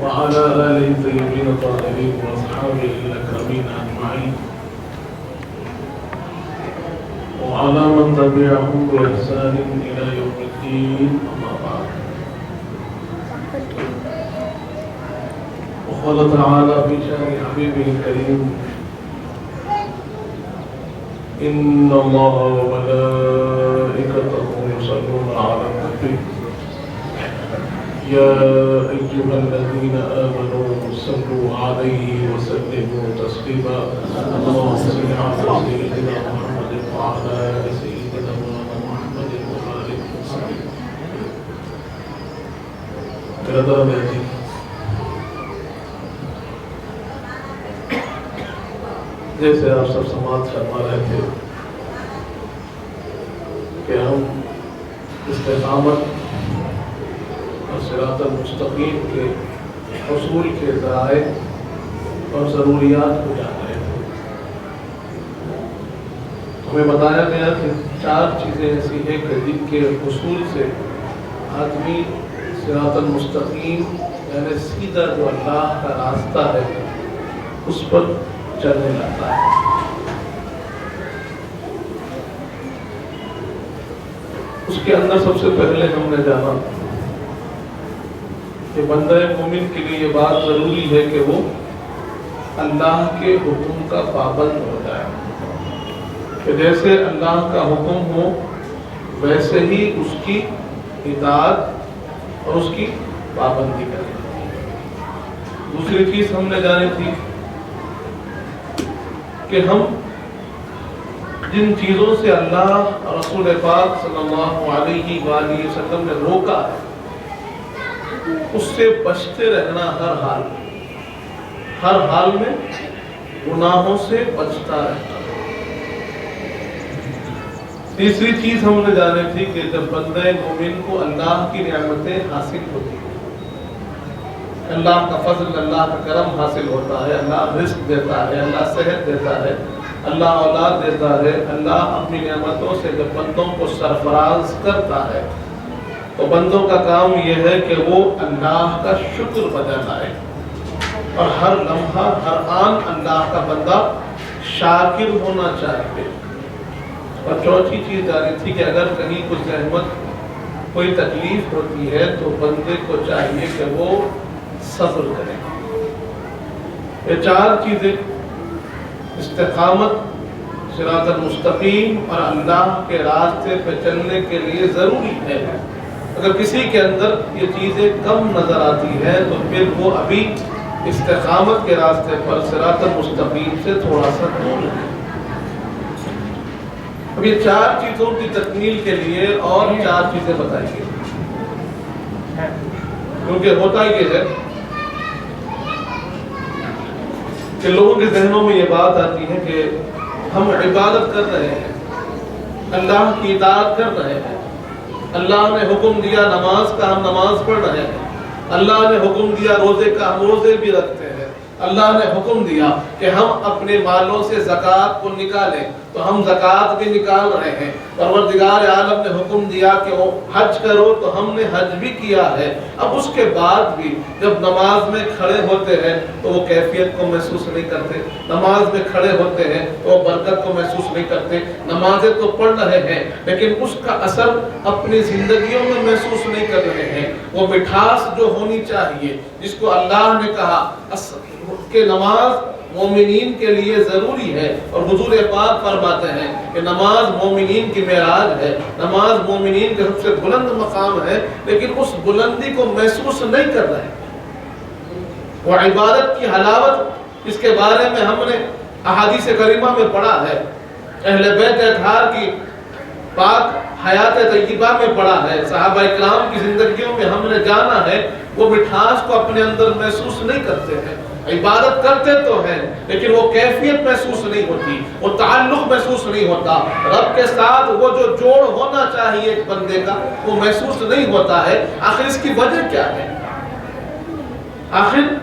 وعلى آله الطيبين الطاهرين وأصحابه الأكرمين أجمعين وعلى من تبعهم بإحسان إلى يوم الدين أما بعد. وقال تعالى في شأن حبيبه الكريم: إن الله وملائكته يصلون على النبي يا أيها الذين آمنوا صلوا عليه وسلموا تسليما. اللهم صل على سيدنا محمد وعلى آل سيدنا محمد وبارك وسلم. برادران عزیز، جیسے آپ سب سماعت فرما رہے تھے کہ ہم استقامت اور صراط المستقیم کے حصول کے ذرائع اور ضروریات کو جان رہے تھے. ہمیں بتایا گیا کہ 4 چیزیں ایسی ہیں کہ جن کے حصول سے آدمی صراط المستقیم یعنی سیدھا جو اللہ کا راستہ ہے اس پر چلنے لگتا ہے. اس کے اندر سب سے پہلے ہم نے جانا کہ بندہ مومن کے لیے یہ بات ضروری ہے کہ وہ اللہ کے حکم کا پابند ہو جائے، کہ جیسے اللہ کا حکم ہو ویسے ہی اس کی اطاعت اور اس کی پابندی کرے. دوسری چیز ہم نے جانی تھی کہ ہم جن چیزوں سے اللہ رسول پاک صلی اللہ علیہ وآلہ وسلم نے روکا ہے اس سے بچتے رہنا، ہر حال میں گناہوں سے بچتا رہنا. تیسری چیز ہم نے جانی تھی کہ جب بندہ مومن کو اللہ کی نعمتیں حاصل ہوتی ہیں، اللہ کا فضل، اللہ کا کرم حاصل ہوتا ہے، اللہ رزق دیتا ہے، اللہ صحت دیتا ہے، اللہ اولاد دیتا ہے، اللہ اپنی نعمتوں سے جب بندوں کو سرفراز کرتا ہے تو بندوں کا کام یہ ہے کہ وہ اللہ کا شکر بجا لائے اور ہر لمحہ ہر آن اللہ کا بندہ شاکر ہونا چاہیے. اور چوتھی چیز جانی تھی کہ اگر کہیں کچھ زحمت، کوئی تکلیف ہوتی ہے تو بندے کو چاہیے کہ وہ صبر کرے. یہ 4 چیزیں استقامت، صراط المستقیم اور اللہ کے راستے پہ چلنے کے لیے ضروری ہے. اگر کسی کے اندر یہ چیزیں کم نظر آتی ہے تو پھر وہ ابھی استقامت کے راستے پر صراط المستقیم سے تھوڑا سا دور ہے. اب یہ 4 چیزوں کی تکمیل کے لیے اور 4 چیزیں بتائیے، کیونکہ ہوتا ہی یہ ہے کہ لوگوں کے ذہنوں میں یہ بات آتی ہے کہ ہم عبادت کر رہے ہیں، اللہ کی اطاعت کر رہے ہیں، اللہ نے حکم دیا نماز کا ہم نماز پڑھ رہے ہیں، اللہ نے حکم دیا روزے کا ہم روزے بھی رکھتے ہیں، اللہ نے حکم دیا کہ ہم اپنے مالوں سے زکوٰۃ کو نکالیں تو ہم زکوٰۃ بھی نکال رہے ہیں، پروردگار عالم نے حکم دیا کہ وہ حج کرو تو ہم نے حج بھی کیا ہے. اب اس کے بعد بھی جب نماز میں کھڑے ہوتے ہیں تو وہ کیفیت کو محسوس نہیں کرتے، نماز میں کھڑے ہوتے ہیں تو وہ برکت کو محسوس نہیں کرتے، نمازیں تو پڑھ رہے ہیں لیکن اس کا اثر اپنی زندگیوں میں محسوس نہیں کر رہے ہیں. وہ مٹھاس جو ہونی چاہیے جس کو اللہ نے کہا کہ نماز مومنین کے لیے ضروری ہے، اور حضور پاک فرماتے ہیں کہ نماز مومنین کی معراج ہے، نماز مومنین کے سب سے بلند مقام ہے، لیکن اس بلندی کو محسوس نہیں کر رہے. وہ عبادت کی حلاوت اس کے بارے میں ہم نے احادیث کریمہ میں پڑھا ہے، اہل بیت اطہار کی پاک حیات طیبہ میں پڑھا ہے، صحابہ اکرام کی زندگیوں میں ہم نے جانا ہے. وہ مٹھاس کو اپنے اندر محسوس نہیں کرتے ہیں، عبادت کرتے تو ہیں لیکن وہ کیفیت محسوس نہیں ہوتی، وہ تعلق محسوس نہیں ہوتا، رب کے ساتھ وہ جو جوڑ ہونا چاہیے ایک بندے کا وہ محسوس نہیں ہوتا ہے. آخر اس کی وجہ کیا ہے؟ آخر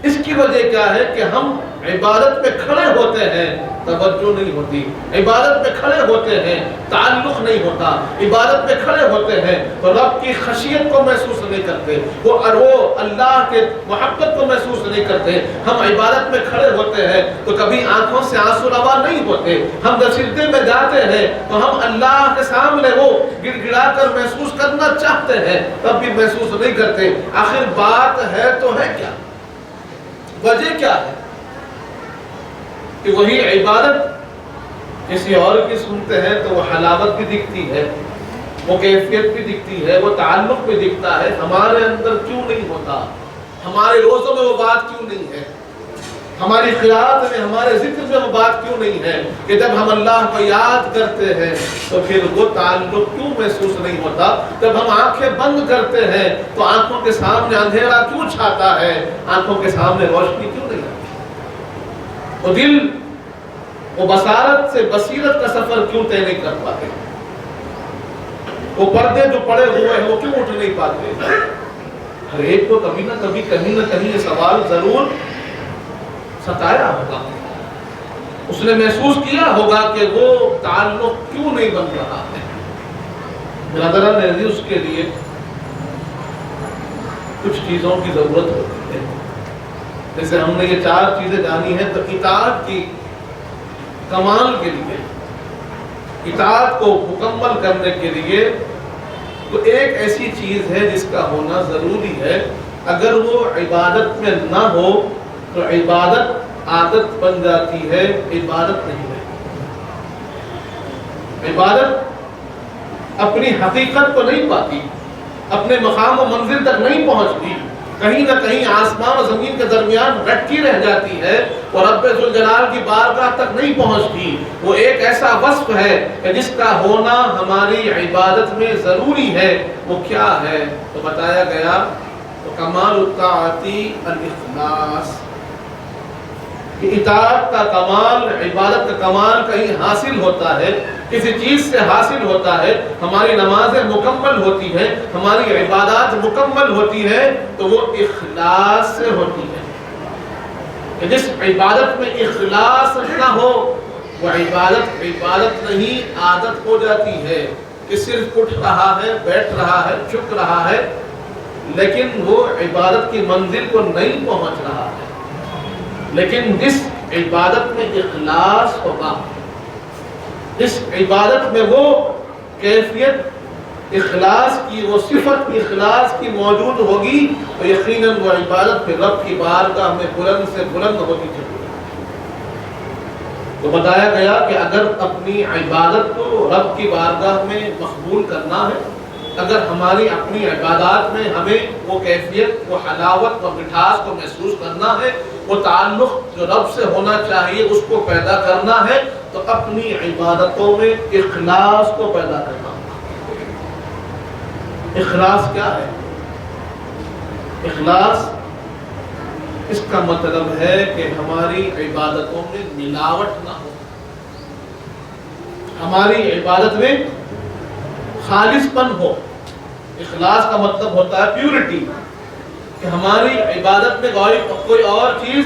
اس کی وجہ کیا ہے کہ ہم عبادت میں کھڑے ہوتے ہیں توجہ نہیں ہوتی، عبادت میں کھڑے ہوتے ہیں تعلق نہیں ہوتا، عبادت میں کھڑے ہوتے ہیں تو رب کی خشیت کو محسوس نہیں کرتے، وہ اللہ کے محبت کو محسوس نہیں کرتے۔ ہم عبادت میں کھڑے ہوتے ہیں تو کبھی آنکھوں سے آنسو روا نہیں ہوتے، ہم جب سجدے میں جاتے ہیں تو ہم اللہ کے سامنے وہ گڑ گڑا کر محسوس کرنا چاہتے ہیں، تب بھی محسوس نہیں کرتے۔ آخر بات ہے تو ہے کیا؟ وجہ کیا ہے کہ وہی عبادت کسی اور کی سنتے ہیں تو وہ حلاوت بھی دکھتی ہے، وہ کیفیت بھی دکھتی ہے، وہ تعلق بھی دکھتا ہے، ہمارے اندر کیوں نہیں ہوتا؟ ہمارے روزوں میں وہ بات کیوں نہیں ہے؟ ہماری قرات میں، ہمارے ذکر میں وہ بات کیوں نہیں ہے کہ جب ہم اللہ کو یاد کرتے ہیں تو پھر وہ تعلق کیوں محسوس نہیں ہوتا؟ جب ہم آنکھیں بند کرتے ہیں تو آنکھوں کے سامنے اندھیرا کیوں چھاتا ہے؟ آنکھوں کے سامنے روشنی کیوں نہیں آتی؟ وہ دل وہ بصارت سے بصیرت کا سفر کیوں طے نہیں کر پاتے؟ وہ پردے جو پڑے ہوئے ہیں وہ کیوں اٹھ نہیں پاتے؟ ہر ایک کو کبھی نہ کبھی کہیں نہ کہیں یہ سوال ضرور ستایا ہوگا، اس نے محسوس کیا ہوگا کہ وہ تعلق کیوں نہیں بن رہا ہے۔ برادران عزیز، اس کے لیے کچھ چیزوں کی ضرورت ہوتی ہے۔ جیسے ہم نے یہ 4 چیزیں جانی ہیں تو اطاعت کی کمال کے لیے، اطاعت کو مکمل کرنے کے لیے تو ایک ایسی چیز ہے جس کا ہونا ضروری ہے۔ اگر وہ عبادت میں نہ ہو تو عبادت عادت بن جاتی ہے، عبادت نہیں ہے۔ عبادت اپنی حقیقت کو نہیں پاتی، اپنے مقام و منزل تک نہیں پہنچتی، کہیں نہ کہیں آسمان و زمین کے درمیان رٹکی رہ جاتی ہے اور رب ذوالجلال کی بارگاہ تک نہیں پہنچتی۔ وہ ایک ایسا وصف ہے کہ جس کا ہونا ہماری عبادت میں ضروری ہے۔ وہ کیا ہے؟ تو بتایا گیا تو کمال الطاعت الاخلاص، کہ اطاعت کا کمال، عبادت کا کمال کہیں حاصل ہوتا ہے، کسی چیز سے حاصل ہوتا ہے۔ ہماری نمازیں مکمل ہوتی ہیں، ہماری عبادات مکمل ہوتی ہیں تو وہ اخلاص سے ہوتی ہے۔ کہ جس عبادت میں اخلاص نہ ہو وہ عبادت نہیں، عادت ہو جاتی ہے کہ صرف اٹھ رہا ہے، بیٹھ رہا ہے، جھک رہا ہے، لیکن وہ عبادت کی منزل کو نہیں پہنچ رہا ہے۔ لیکن جس عبادت میں اخلاص ہوگا، جس عبادت میں وہ کیفیت اخلاص کی، وہ صفت اخلاص کی موجود ہوگی تو یقیناً وہ عبادت پھر رب کی بارگاہ میں بلند سے بلند ہوتی چلی جائے۔ تو بتایا گیا کہ اگر اپنی عبادت کو رب کی بارگاہ میں مقبول کرنا ہے، اگر ہماری اپنی عبادات میں ہمیں وہ کیفیت، وہ حلاوت، وہ مٹھاس کو محسوس کرنا ہے، وہ تعلق جو رب سے ہونا چاہیے اس کو پیدا کرنا ہے تو اپنی عبادتوں میں اخلاص کو پیدا کرنا ہوگا۔ اخلاص کیا ہے؟ اخلاص اس کا مطلب ہے کہ ہماری عبادتوں میں ملاوٹ نہ ہو، ہماری عبادت میں خالص پن ہو۔ اخلاص کا مطلب ہوتا ہے پیورٹی، کہ ہماری عبادت میں کوئی اور چیز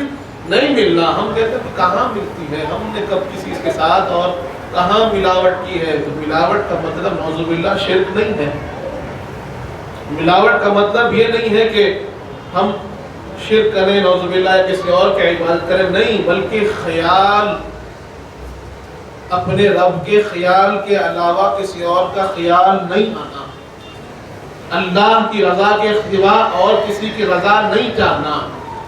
نہیں ملنا۔ ہم کہتے ہیں کہ کہاں ملتی ہے، ہم نے کب کسی کے ساتھ اور کہاں ملاوٹ کی ہے؟ تو ملاوٹ کا مطلب نعوذ باللہ شرک نہیں ہے۔ ملاوٹ کا مطلب یہ نہیں ہے کہ ہم شرک کریں، نعوذ باللہ کسی اور کی عبادت کریں، نہیں، بلکہ خیال، اپنے رب کے خیال کے علاوہ کسی اور کا خیال نہیں آنا، اللہ کی رضا کے سوا اور کسی کی رضا نہیں چاہنا،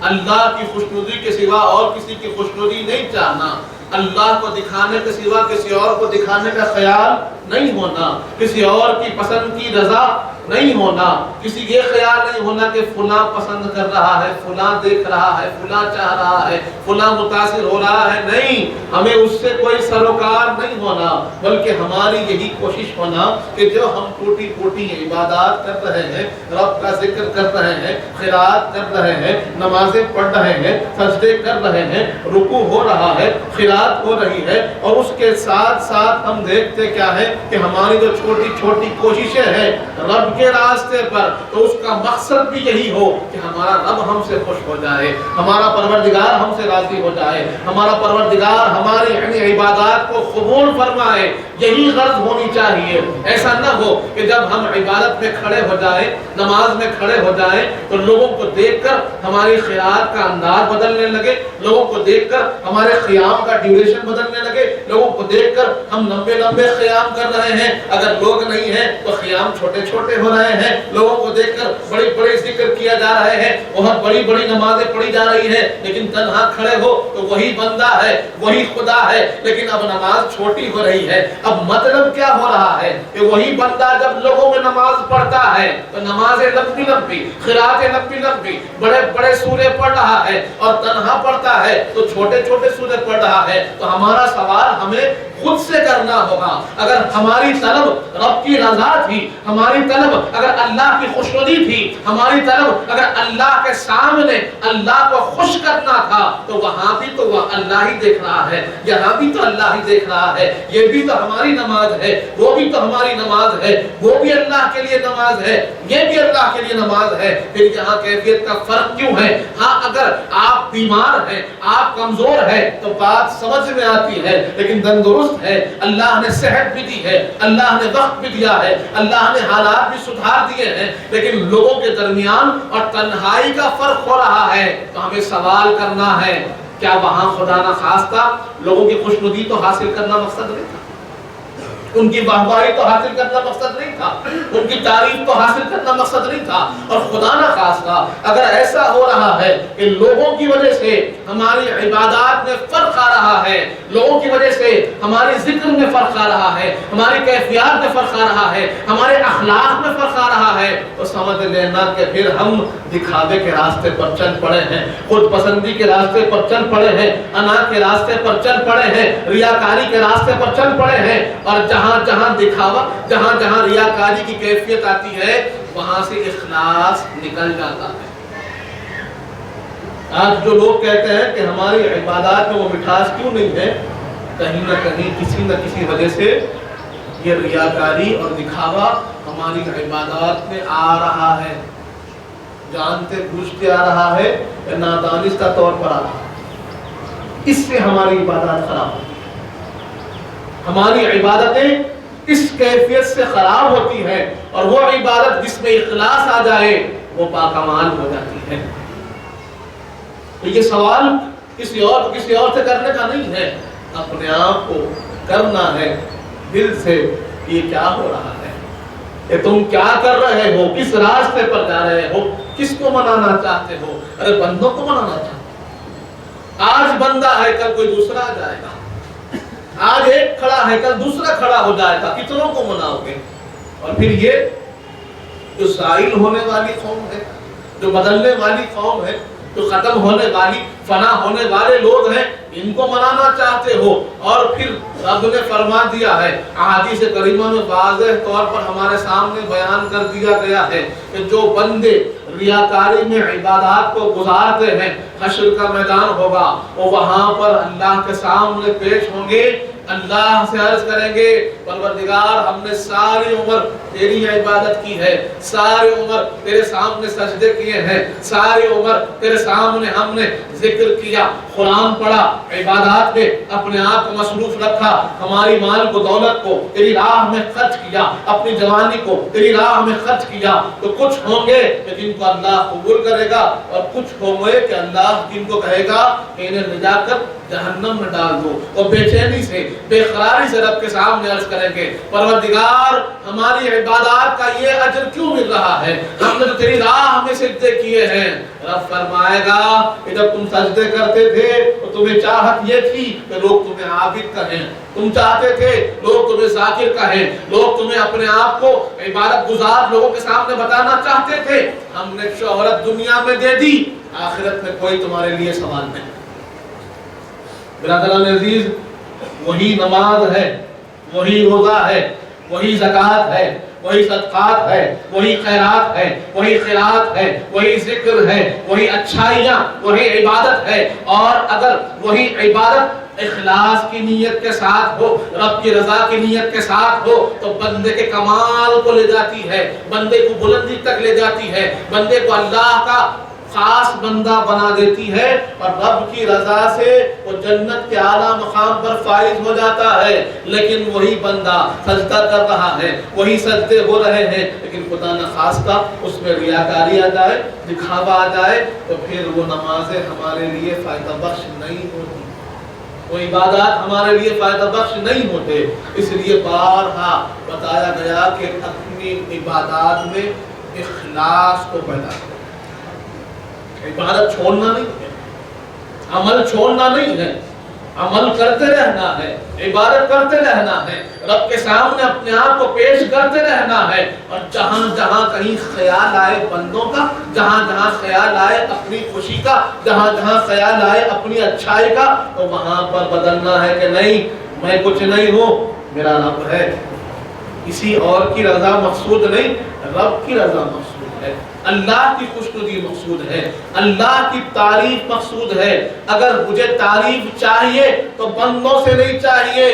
اللہ کی خوشنودی کے سوا اور کسی کی خوشنودی نہیں چاہنا، اللہ کو دکھانے کے سوا کسی اور کو دکھانے کا خیال نہیں ہونا، کسی اور کی پسند کی رضا نہیں ہونا، کسی یہ خیال نہیں ہونا کہ فلاں پسند کر رہا ہے، فلاں دیکھ رہا ہے، فلاں چاہ رہا ہے، فلاں متاثر ہو رہا ہے، نہیں، ہمیں اس سے کوئی سروکار نہیں ہونا، بلکہ ہماری یہی کوشش ہونا کہ جو ہم ٹوٹی پھوٹی عبادات کر رہے ہیں، رب کا ذکر کر رہے ہیں، قرات کر رہے ہیں، نمازیں پڑھ رہے ہیں، سجدے کر رہے ہیں، رکوع ہو رہا ہے، قرات ہو رہی ہے، اور اس کے ساتھ ساتھ ہم دیکھتے کیا ہے کہ ہماری جو چھوٹی چھوٹی کوششیں ہیں رب کے راستے پر، تو اس کا مقصد بھی یہی ہو کہ ہمارا رب ہم سے خوش ہو جائے، ہمارا پروردگار ہم سے راضی ہو جائے، ہمارا پروردگار ہماری یعنی عبادات کو قبول فرمائے، یہی غرض ہونی چاہیے۔ ایسا نہ ہو کہ جب ہم عبادت میں کھڑے ہو جائیں، نماز میں کھڑے ہو جائیں، تو لوگوں کو دیکھ کر ہماری قرات کا انداز بدلنے لگے، لوگوں کو دیکھ کر ہمارے قیام کا ڈیوریشن بدلنے لگے، لوگوں کو دیکھ کر ہم لمبے لمبے قیام کر رہے ہیں، اگر لوگ نہیں ہیں تو قیام چھوٹے چھوٹے ہو رہے ہیں، لوگوں کو دیکھ کر بڑی بڑی ذکر کیا جا رہے ہیں، بہت بڑی بڑی نمازیں پڑھی جا رہی ہیں، لیکن تنہا کھڑے ہو تو وہی بندہ ہے، وہی خدا ہے، لیکن اب نماز چھوٹی ہو رہی ہے۔ اب مطلب کیا ہو رہا ہے کہ وہی بندہ جب لوگوں میں نماز پڑھتا ہے تو نمازیں لمبی لمبی، قراتیں لمبی لمبی، بڑے بڑے سورے پڑھ رہا ہے، اور تنہا پڑھتا ہے تو چھوٹے چھوٹے سورے پڑھ رہا ہے۔ تو ہمارا سوال ہمیں خود سے کرنا ہوگا، اگر ہماری طلب رب کی رضا تھی، ہماری طلب اگر اللہ کی خوشنودی تھی، ہماری طلب اگر اللہ کے سامنے اللہ کو خوش کرنا تھا، تو وہاں بھی تو وہ اللہ ہی دیکھ رہا ہے، یہاں بھی تو اللہ ہی دیکھ رہا ہے، یہ بھی تو ہماری نماز ہے، وہ بھی تو ہماری نماز ہے، وہ بھی اللہ کے لیے نماز ہے، یہ بھی اللہ کے لیے نماز ہے، پھر یہاں کیفیت کا فرق کیوں ہے؟ ہاں اگر آپ بیمار ہیں، آپ کمزور ہیں تو بات سمجھ میں آتی ہے، لیکن تندرست ہے، اللہ نے صحت بھی دی ہے، اللہ نے وقت بھی دیا ہے، اللہ نے حالات بھی سدھار دیے ہیں، لیکن لوگوں کے درمیان اور تنہائی کا فرق ہو رہا ہے۔ تو ہمیں سوال کرنا ہے، کیا وہاں خدا نہ خواستہ لوگوں کی خوشنودی تو حاصل کرنا مقصد نہیں تھا، ان کی واہواہی تو حاصل کرنا مقصد نہیں تھا، ان کی تعریف تو حاصل کرنا مقصد نہیں تھا؟ اور خدا نہ خواستہ اگر ایسا ہو رہا ہے کہ لوگوں کی وجہ سے ہماری عبادات میں فرق آ رہا ہے، لوگوں کی وجہ سے ہماری ذکر میں فرق آ رہا ہے، ہماری کیفیات میں فرق آ رہا ہے، ہمارے اخلاق میں فرق آ رہا ہے، تو سمجھ لینا کہ پھر ہم دکھاوے کے راستے پر چل پڑے ہیں، خود پسندی کے راستے پر چل پڑے ہیں، انا کے راستے پر چل پڑے ہیں، ریاکاری کے راستے پر چل پڑے ہیں، اور جہاں جہاں دکھاوا، جہاں جہاں ریاکاری کی کیفیت آتی ہے، وہاں سے اخلاص نکل جاتا ہے۔ آج جو لوگ کہتے ہیں کہ ہماری عبادات میں وہ مٹھاس کیوں نہیں ہے، کہیں نہ کہیں کسی نہ کسی وجہ سے یہ ریاکاری اور دکھاوا ہماری عبادات میں آ رہا ہے، جانتے بوجھتے آ رہا ہے یا نادانستہ طور پر آ رہا ہے، اس سے ہماری عبادات خراب ہوتی ہے۔ ہماری عبادتیں اس کیفیت سے خراب ہوتی ہیں، اور وہ عبادت جس میں اخلاص آ جائے وہ پاکمال ہو جاتی ہے۔ تو یہ سوال کسی اور سے کرنے کا نہیں ہے، اپنے آپ کو کرنا ہے دل سے، یہ کیا ہو رہا ہے، کہ تم کیا کر رہے ہو، کس راستے پر جا رہے ہو، کس کو منانا چاہتے ہو؟ ارے بندوں کو منانا چاہتے ہو، آج بندہ ہے کل کوئی دوسرا آ جائے گا، آج ایک کھڑا ہے کل دوسرا کھڑا ہو جائے گا، کتنوں کو مناؤ گے؟ اور پھر یہ جو زائل ہونے والی قوم ہے، جو بدلنے والی قوم ہے، جو ختم ہونے والی، فنا ہونے والے لوگ ہیں، ان کو منانا چاہتے ہو؟ اور پھر رب نے فرما دیا ہے، احادیث کریمہ میں واضح طور پر ہمارے سامنے بیان کر دیا گیا ہے کہ جو بندے ریاکاری میں عبادات کو گزارتے ہیں، حشر کا میدان ہوگا، وہ وہاں پر اللہ کے سامنے پیش ہوں گے، اللہ سے عرض کریں گے پروردگار ہم نے ساری عمر تیری عبادت کی ہے، ساری عمر تیرے سامنے سجدے کیے ہیں، ساری عمر تیرے سامنے ہم نے ذکر کیا، قرآن پڑھا، عبادات میں اپنے آپ کو مصروف رکھا، ہماری مال کو دولت کو تیری راہ میں خرچ کیا، اپنی جوانی کو تیری راہ میں خرچ کیا، تو کچھ ہوں گے کہ جن کو اللہ قبول کرے گا، اور کچھ ہوں گے کہ اللہ جن کو کہے گا کہ انہیں لے جا کر جہنم میں ڈال دو، اور بے چینی سے بے قراری سے رب کے سامنے عرض کریں گے پروردگار ہماری عبادات کا یہ اجر کیوں مل رہا ہے، ہم نے تو تیری راہ میں سجدے کیے ہیں۔ رب فرمائے گا کہ جب تم سجدے کرتے تھے تو تمہیں چاہت یہ تھی کہ لوگ تمہیں عابد کہیں، تم چاہتے تھے لوگ تمہیں ذاکر کہیں، لوگ تمہیں اپنے آپ کو عبادت گزار لوگوں کے سامنے بتانا چاہتے تھے، ہم نے شہرت دنیا میں دے دی، آخرت میں کوئی تمہارے لیے سوال نہیں۔ برادران عزیز، وہی نماز ہے، وہی روزہ ہے، وہی زکوٰۃ ہے، وہی صدقات ہے، وہی خیرات ہے، وہی قرات ہے، وہی ذکر ہے، وہی اچھائیاں، وہی عبادت ہے، اور اگر وہی عبادت اخلاص کی نیت کے ساتھ ہو، رب کی رضا کی نیت کے ساتھ ہو، تو بندے کے کمال کو لے جاتی ہے، بندے کو بلندی تک لے جاتی ہے، بندے کو اللہ کا خاص بندہ بنا دیتی ہے، اور رب کی رضا سے وہ جنت کے اعلیٰ مقام پر فائز ہو جاتا ہے۔ لیکن وہی بندہ سجدہ کر رہا ہے، وہی سجدے ہو رہے ہیں، لیکن خدا نخواستہ اس میں ریاکاری آ جائے، دکھاوا آ جائے، تو پھر وہ نمازیں ہمارے لیے فائدہ بخش نہیں ہوتی، وہ عبادات ہمارے لیے فائدہ بخش نہیں ہوتے۔ اس لیے بارہا بتایا گیا کہ اپنی عبادات میں اخلاص کو پیدا کریں۔ عبادت چھوڑنا نہیں ہے، عمل چھوڑنا نہیں ہے، عمل کرتے رہنا ہے، عبادت کرتے رہنا ہے، رب کے سامنے اپنے آپ کو پیش کرتے رہنا ہے، اور جہاں جہاں کہیں خیال آئے بندوں کا، جہاں جہاں خیال آئے اپنی خوشی کا، جہاں جہاں خیال آئے اپنی اچھائی کا، تو وہاں پر بدلنا ہے کہ نہیں، میں کچھ نہیں ہوں، میرا رب ہے۔ کسی اور کی رضا مقصود نہیں، رب کی رضا مقصود ہے، اللہ کی خوشنودی مقصود ہے، اللہ کی تعریف مقصود ہے۔ اگر مجھے تعریف چاہیے تو بندوں سے نہیں چاہیے،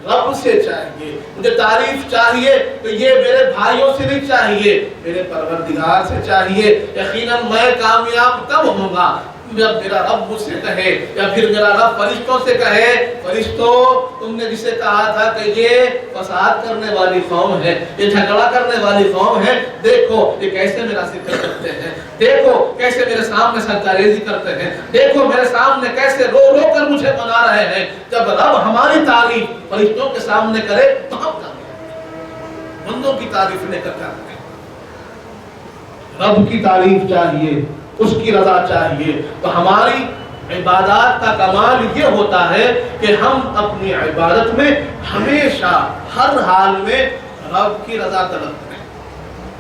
رب سے چاہیے۔ مجھے تعریف چاہیے تو یہ میرے بھائیوں سے نہیں چاہیے، میرے پروردگار سے چاہیے۔ یقیناً میں کامیاب تب ہوں گا جب میرا رب مجھ سے کہے، یا پھر میرا رب فرشتوں سے کہے، فرشتوں تم نے جسے کہا تھا کہ یہ فساد کرنے والی قوم ہے، یہ جھگڑا کرنے والی قوم ہے، دیکھو یہ کیسے میرا ذکر کرتے ہیں، دیکھو کیسے میرے سامنے سجدہ ریزی کرتے ہیں، دیکھو میرے سامنے کیسے رو رو کر مجھے بنا رہے ہیں۔ جب رب ہماری تعریف فرشتوں کے سامنے کرے تو ہم کریں، بندوں کی تعریف لے کر کرتے ہیں۔ رب کی تعریف چاہیے، اس کی رضا چاہیے، تو ہماری عبادات کا کمال یہ ہوتا ہے کہ ہم اپنی عبادت میں ہمیشہ ہر حال میں رب کی رضا طلب کریں،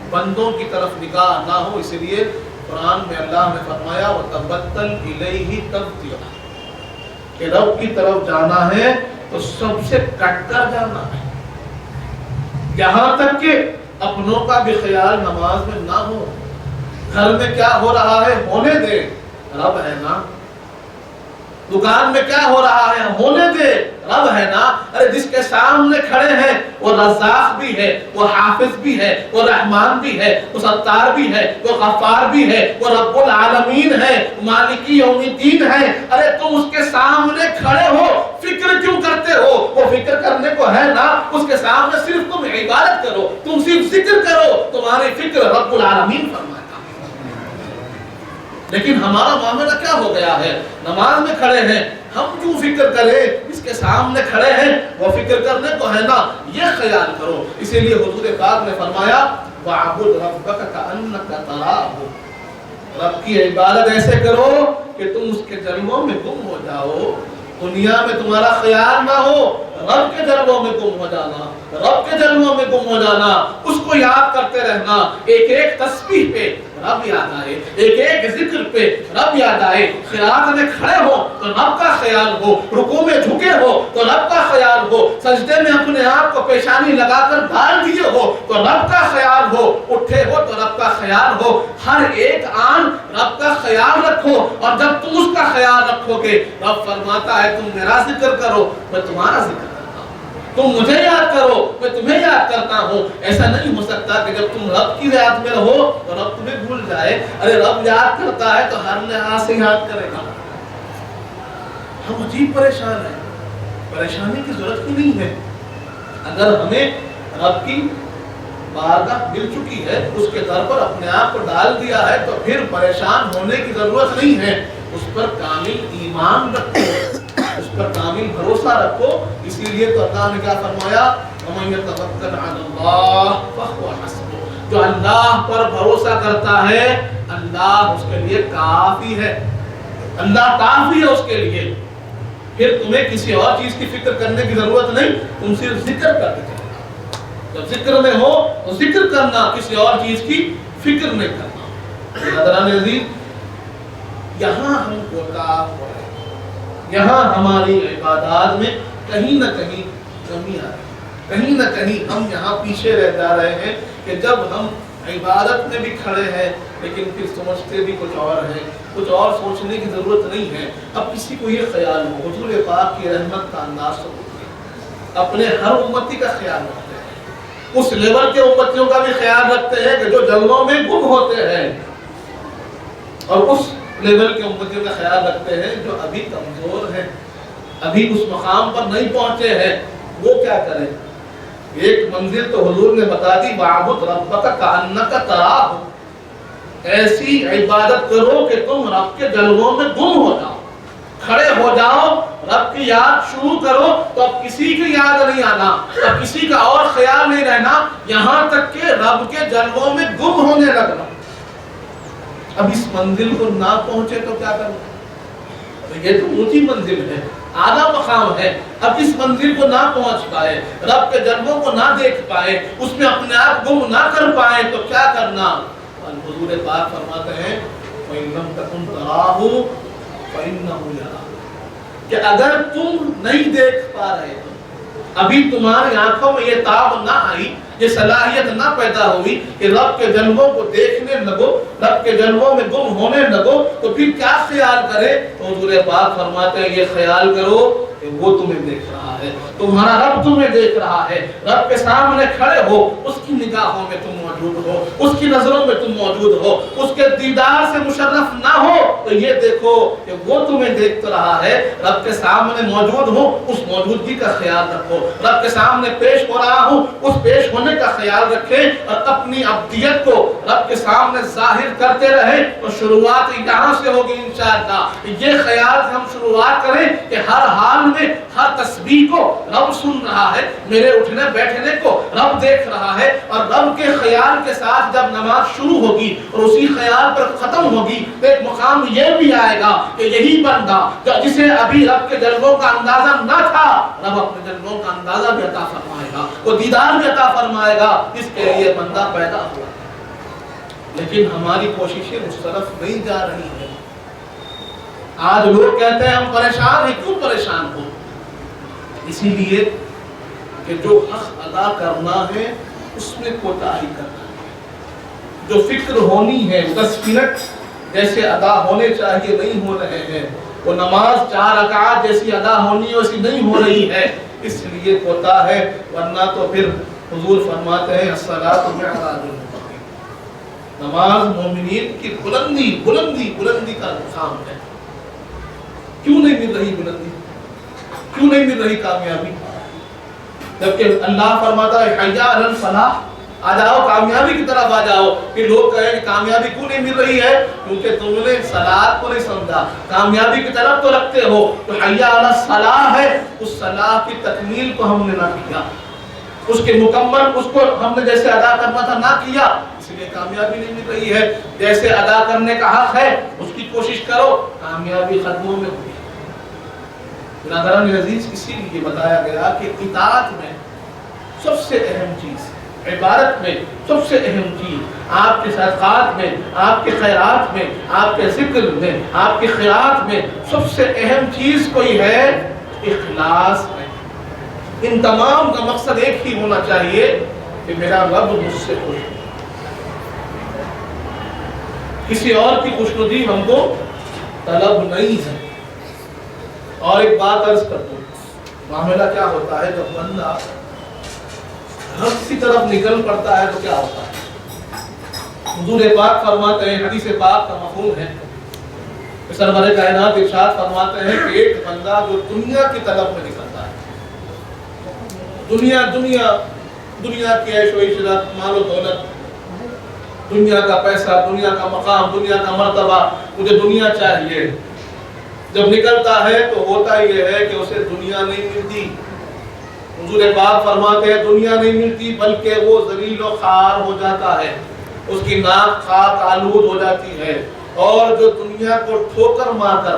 بندوں کی طرف نگاہ نہ ہو۔ اس لیے قرآن میں اللہ نے فرمایا وَتَبَتَّلْ إِلَيْهِ تَبْتِلًا، کہ رب کی طرف جانا ہے تو سب سے کٹ کر جانا ہے، یہاں تک کہ اپنوں کا بھی خیال نماز میں نہ ہو۔ گھر میں کیا ہو رہا ہے ہونے دے، رب ہے نا۔ دکان میں کیا ہو رہا ہے ہونے دے، رب ہے نا۔ ارے جس کے سامنے کھڑے ہیں وہ رزاق بھی ہے، وہ حافظ بھی ہے، وہ رحمان بھی ہے، وہ ستار بھی ہے، وہ غفار بھی ہے، وہ رب العالمین ہے، مالکی یوم الدین ہے۔ ارے تم اس کے سامنے کھڑے ہو، فکر کیوں کرتے ہو؟ وہ فکر کرنے کو ہے نا، اس کے سامنے صرف تم عبادت کرو، تم صرف ذکر کرو، تمہاری فکر رب العالمین فرمائے۔ لیکن ہمارا معاملہ کیا ہو گیا ہے؟ نماز میں کھڑے ہیں، ہم کیوں فکر کریں؟ اس کے سامنے کھڑے ہیں، وہ فکر کرنے کو ہے نا، یہ خیال کرو۔ اسی لیے حضور پاک نے فرمایا وَعْبُدْ رَبَّكَ كَأَنَّكَ تَرَاهُ، رب کی عبادت ایسے کرو کہ تم اس کے جلووں میں گم ہو جاؤ، دنیا میں تمہارا خیال نہ ہو، رب کے جلووں میں گم ہو جانا، رب کے جلووں میں گم ہو جانا، اس کو یاد کرتے رہنا، ایک ایک تسبیح پہ رب یاد آئے، ایک ایک ذکر پہ رب یاد آئے، قرات میں کھڑے ہو تو رب کا خیال ہو، رکوع میں جھکے ہو تو رب کا خیال ہو، سجدے میں اپنے آپ کو پیشانی لگا کر ڈال دیے ہو تو رب کا خیال ہو، اٹھے ہو تو رب کا خیال ہو، ہر ایک آن رب کا خیال رکھو، اور جب تم اس کا خیال رکھو گے رب فرماتا ہے تم میرا ذکر کرو میں تمہارا ذکر کرتا ہوں، تم مجھے یاد کرو میں تمہیں یاد کرتا ہوں۔ ایسا نہیں ہو سکتا کہ جب تم رب کی یاد میں رہو تو رب تمہیں بھول جائے۔ ارے رب یاد کرتا ہے تو ہر لحاظ سے یاد کرے گا۔ ہم عجیب پریشان ہیں، پریشانی کی ضرورت ہی نہیں ہے۔ اگر ہمیں رب کی بارگاہ مل چکی ہے، اس کے در پر اپنے آپ کو ڈال دیا ہے، تو پھر پریشان ہونے کی ضرورت نہیں ہے۔ اس پر کامل ایمان رکھو، اس پر کامل بھروسہ رکھو۔ اسی لیے تو اللہ نے کیا فرمایا وَمَن يَتَوَکَّلْ عَلَى اللَّهِ فَهُوَ حَسْبُهُ، جو اللہ پر بھروسہ کرتا ہے اللہ اس کے لیے کافی ہے، اللہ کافی ہے اس کے لیے۔ پھر تمہیں کسی اور چیز کی فکر کرنے کی ضرورت نہیں، تم صرف ذکر کرتے چلو، جب ذکر میں ہو تو ذکر کرنا، کسی اور چیز کی فکر نہیں کرنا۔ حضرات عزیز، یہاں ہم کوتاہ ہو رہے ہیں، یہاں ہماری عبادات میں کہیں نہ کہیں کمی آ رہی ہے، کہیں نہ کہیں ہم یہاں پیچھے رہ جا رہے ہیں کہ جب ہم عبادت میں بھی کھڑے ہیں لیکن پھر سمجھتے بھی کچھ اور ہیں، کچھ اور سوچنے کی ضرورت نہیں ہے۔ اب کسی کو یہ خیال ہو، حضور پاک کی رحمت کا انداز تو اپنے ہر امتی کا خیال رکھتے ہیں، اس لیول کے امتیوں کا بھی خیال رکھتے ہیں کہ جو جنگلوں میں گم ہوتے ہیں، اور اس لیول کے امتیوں کا خیال رکھتے ہیں جو ابھی کمزور ہیں، ابھی اس مقام پر نہیں پہنچے ہیں۔ وہ کیا کریں؟ ایک منزل تو حضور نے بتا دی، وَاعْبُدْ رَبَّكَ كَأَنَّكَ تَرَاهُ، ایسی عبادت کرو کہ تم رب کے جلووں میں گم ہو جاؤ، کھڑے ہو جاؤ، رب کی یاد شروع کرو تو اب کسی کی یاد نہیں آنا، اب کسی کا اور خیال نہیں رہنا، یہاں تک کہ رب کے جلووں میں گم ہونے لگنا۔ اب اس منزل کو نہ پہنچے تو کیا کرنا؟ یہ تو اونچی منزل ہے، اعلیٰ مقام ہے، اب اس منزل کو نہ پہنچ پائے، رب کے جلووں کو نہ دیکھ پائے، اس میں اپنے آپ گم نہ کر پائے تو کیا کرنا؟ حضور پاک فرماتے ہیں وَإِن لَّمْ تَكُن تَرَاهُ فَإِنَّهُ يَرَاكَ، کہ اگر تم نہیں دیکھ پا رہے ہو، ابھی تمہاری آنکھوں میں یہ تاب نہ آئی، یہ صلاحیت نہ پیدا ہوئی کہ رب کے جلووں کو دیکھنے لگو، رب کے جلووں میں گم ہونے لگو، تو پھر کیا خیال کرے؟ تو حضور پاک فرماتے ہیں یہ خیال کرو کہ وہ تمہیں دیکھ رہا ہے، تمہارا رب تمہیں دیکھ رہا ہے، رب کے سامنے کھڑے ہو، اس کی نگاہوں میں تم موجود ہو، اس کی نظروں میں تم موجود ہو، اس کے دیدار سے مشرف نہ ہو تو یہ دیکھو کہ وہ تمہیں دیکھ رہا ہے، رب کے سامنے موجود ہو، اس موجودگی کا خیال رکھو، رب کے سامنے پیش ہو رہا ہوں، اس پیش ہونے کا خیال رکھیں اور اپنی عبدیت کو رب کے سامنے ظاہر کرتے رہیں۔ تو شروعات یہاں سے ہوگی انشاءاللہ، یہ خیال سے ہم شروعات کریں کہ ہر حال میں ہر تسبیح کو رب سن رہا ہے، میرے اٹھنے بیٹھنے کو رب دیکھ رہا ہے، اور رب کے خیال کے ساتھ جب نماز شروع ہوگی اور اسی خیال پر ختم ہوگی تو ایک مقام یہ بھی آئے گا کہ یہی بندہ جسے ابھی رب کے جلووں کا اندازہ نہ تھا، رب اپنے جلووں کا اندازہ بھی عطا فرمائے گا، وہ دیدار بھی عطا فرمائے گا، اس کے لیے بندہ پیدا ہوا۔ لیکن ہماری کوششیں اس طرف نہیں جا رہی ہیں۔ آج لوگ کہتے ہیں ہم پریشان ہیں، کیوں پریشان ہو؟ اسی لیے کہ جو حق ادا کرنا ہے اس میں کوتاہی کرنا ہے، جو فکر ہونی ہے 10 منٹ جیسے ادا ہونے چاہیے نہیں ہو رہے ہیں، وہ نماز 4 رکعات جیسی ادا ہونی ویسی نہیں ہو رہی ہے، اس لیے کوتاہ ہے، ورنہ تو پھر حضور فرماتے ہیں الصلاۃ معراج المؤمنین، نماز مومنین کی بلندی بلندی بلندی کا مقام ہے۔ کیوں نہیں مل رہی بلندی؟ کیوں نہیں مل رہی کامیابی؟ جبکہ اللہ فرماتا ہے حی علی الفلاح، آ جاؤ کامیابی کی طرف آ جاؤ، کہ لوگ کہیں کہ کامیابی کیوں نہیں مل رہی ہے؟ کیونکہ تم نے صلاۃ کو نہیں سمجھا، کامیابی کی طرف تو رکھتے ہو، تو حی علی الصلاح ہے، اس صلاح کی تکمیل کو ہم نے نہ کیا، اس کے مکمل اس کو ہم نے جیسے ادا کرنا تھا نہ کیا، اس لیے کامیابی نہیں مل رہی ہے۔ جیسے ادا کرنے کا حق ہے اس کی کوشش کرو، کامیابی قدموں میں ہوئی۔ برادران عزیز، اسی لیے بتایا گیا کہ اطاعت میں سب سے اہم چیز، عبادت میں سب سے اہم چیز، آپ کے صدقات میں، آپ کے خیرات میں، آپ کے ذکر میں، آپ کے خیرات میں سب سے اہم چیز کوئی ہے، اخلاص ہے۔ ان تمام کا مقصد ایک ہی ہونا چاہیے کہ میرا رب مجھ سے خوش ہو، کسی اور کی خوشنودی ہم کو طلب نہیں ہے۔ اور ایک بات عرض کر دوں، معاملہ کیا ہوتا ہے جب بندہ رب کی طرف نکل پڑتا ہے تو کیا ہوتا ہے؟ حضور پاک فرماتے ہیں، حدیث پاک کا مفہوم ہے، سرور کائنات ارشاد فرماتے ہیں کہ ایک بندہ جو دنیا کی طرف میں نکلتا ہے، دنیا دنیا دنیا کی عیش و عشرت، مال و دولت، دنیا کا پیسہ، دنیا کا مقام، دنیا کا مرتبہ، مجھے دنیا چاہیے، جب نکلتا ہے تو ہوتا یہ ہے کہ اسے دنیا نہیں ملتی۔ حضور پاک فرماتے ہیں دنیا نہیں ملتی بلکہ وہ ذلیل و خوار ہو جاتا ہے، اس کی ناک خاک آلود ہو جاتی ہے، اور جو دنیا کو ٹھوکر مار کر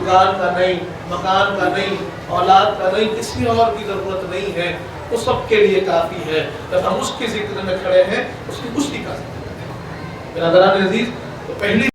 دکان کا نہیں، مکان کا نہیں، اولاد کا نہیں، کسی اور کی ضرورت نہیں ہے، وہ سب کے لیے کافی ہے۔ جب ہم اس کے ذکر میں کھڑے ہیں اس کی کچھ نہیں کر سکتے۔ برادران عزیز، تو پہلی